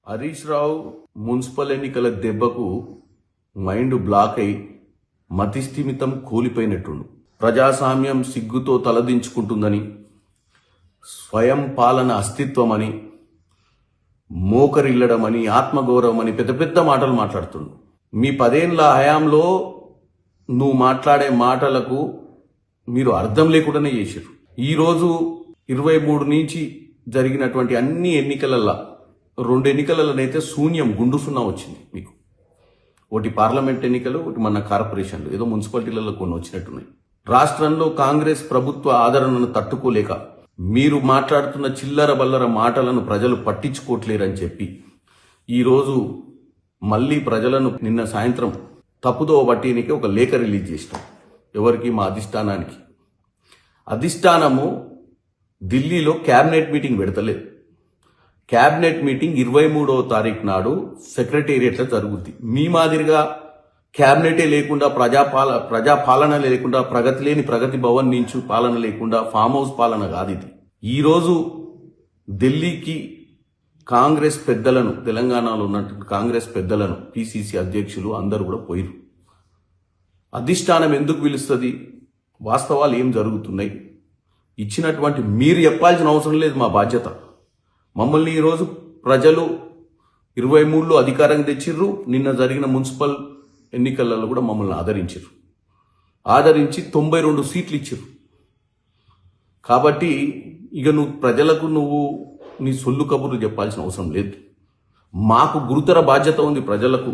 Harish Rao municipal ఎన్నికల దెబ్బకు mind block అయి మతిస్థిమితం కూలిపోయినట్టుండు. ప్రజాస్వామ్యం సిగ్గుతో తలదించుకుంటుందని, స్వయం పాలన అస్తిత్వమని, మోకరిల్లడమని, ఆత్మగౌరవం అని పెద్ద పెద్ద మాటలు మాట్లాడుతుండు. మీ 10 ఏళ్ల హయాంలో నువ్వు మాట్లాడే మాటలకు మీరు అర్థం లేకుండానే చేశారు. ఈరోజు 23 నుంచి జరిగినటువంటి అన్ని ఎన్నికలల్లో 2 ఎన్నికలలోనైతే శూన్యం, గుండు సున్నా వచ్చింది మీకు. ఒకటి పార్లమెంట్ ఎన్నికలు, ఒకటి మన కార్పొరేషన్లు, ఏదో మున్సిపాలిటీలలో కొన్ని వచ్చినట్టున్నాయి. రాష్ట్రంలో కాంగ్రెస్ ప్రభుత్వ ఆదరణను తట్టుకోలేక మీరు మాట్లాడుతున్న చిల్లర బల్లర మాటలను ప్రజలు పట్టించుకోవట్లేరని చెప్పి ఈరోజు మళ్ళీ ప్రజలను నిన్న సాయంత్రం తప్పుదో బట్టినికి ఒక లేఖ రిలీజ్ చేసినాం. ఎవరికి? మా అధిష్టానానికి. అధిష్టానము ఢిల్లీలో క్యాబినెట్ మీటింగ్ పెడతలేదు. క్యాబినెట్ మీటింగ్ 23వ తారీఖు నాడు సెక్రటేరియట్లో జరుగుద్ది. మీ మాదిరిగా క్యాబినెటే లేకుండా, ప్రజాపాలన లేకుండా, ప్రగతి లేని ప్రగతి భవన్ నుంచి పాలన లేకుండా ఫామ్ హౌస్ పాలన కాదు ఇది. ఈరోజు ఢిల్లీకి కాంగ్రెస్ పెద్దలను, తెలంగాణలో ఉన్నటువంటి కాంగ్రెస్ పెద్దలను, పిసిసి అధ్యక్షులు అందరూ కూడా పోయిరు. అధిష్టానం ఎందుకు పిలుస్తుంది? వాస్తవాలు ఏం జరుగుతున్నాయి ఇచ్చినటువంటి మీరు చెప్పాల్సిన అవసరం లేదు. మా బాధ్యత. మమ్మల్ని ఈరోజు ప్రజలు 23లో అధికారం తెచ్చిర్రు. నిన్న జరిగిన మున్సిపల్ ఎన్నికలలో కూడా మమ్మల్ని ఆదరించి 92 సీట్లు ఇచ్చిర్రు. కాబట్టి ఇక ప్రజలకు నీ సొల్లు కబుర్లు చెప్పాల్సిన అవసరం లేదు. మాకు గురుతర బాధ్యత ఉంది. ప్రజలకు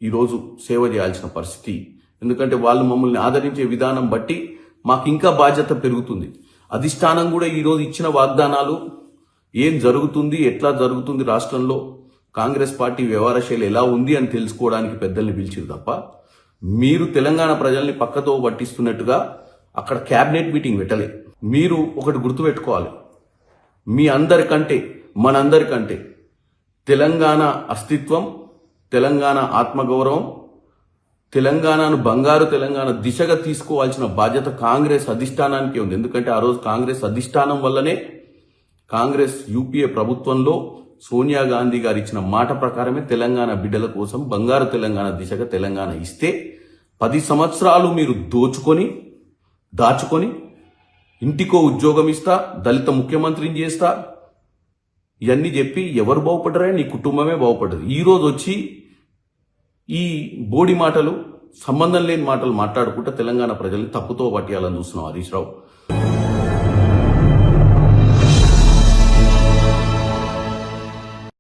ఈరోజు సేవ చేయాల్సిన పరిస్థితి. ఎందుకంటే వాళ్ళు మమ్మల్ని ఆదరించే విధానం బట్టి మాకు ఇంకా బాధ్యత పెరుగుతుంది. అధిష్టానం కూడా ఈరోజు ఇచ్చిన వాగ్దానాలు, ఏం జరుగుతుంది, ఎట్లా జరుగుతుంది, రాష్ట్రంలో కాంగ్రెస్ పార్టీ వ్యవహార శైలి ఎలా ఉంది అని తెలుసుకోవడానికి పెద్దల్ని పిలిచిరు తప్ప మీరు తెలంగాణ ప్రజల్ని పక్కతో పట్టిస్తున్నట్టుగా అక్కడ క్యాబినెట్ మీటింగ్ పెట్టలే. మీరు ఒకటి గుర్తుపెట్టుకోవాలి, మీ అందరికంటే మనందరికంటే తెలంగాణ అస్తిత్వం, తెలంగాణ ఆత్మగౌరవం, తెలంగాణను బంగారు తెలంగాణ దిశగా తీసుకోవాల్సిన బాధ్యత కాంగ్రెస్ అధిష్టానానికే ఉంది. ఎందుకంటే ఆ రోజు కాంగ్రెస్ అధిష్టానం వల్లనే కాంగ్రెస్ యూపీఏ ప్రభుత్వంలో సోనియా గాంధీ గారు ఇచ్చిన మాట ప్రకారమే తెలంగాణ బిడ్డల కోసం బంగారు తెలంగాణ దిశగా తెలంగాణ ఇస్తే 10 సంవత్సరాలు మీరు దాచుకొని ఇంటికో ఉద్యోగం ఇస్తా, దళిత ముఖ్యమంత్రిని చేస్తా, ఇవన్నీ చెప్పి ఎవరు బాగుపడ్డరే? నీ కుటుంబమే బాగుపడ్డది. ఈరోజు వచ్చి ఈ బోడి మాటలు, సంబంధం లేని మాటలు మాట్లాడుకుంటా తెలంగాణ ప్రజల్ని తప్పుతో పట్టేయాలని చూస్తున్నావు హరీష్ రావు.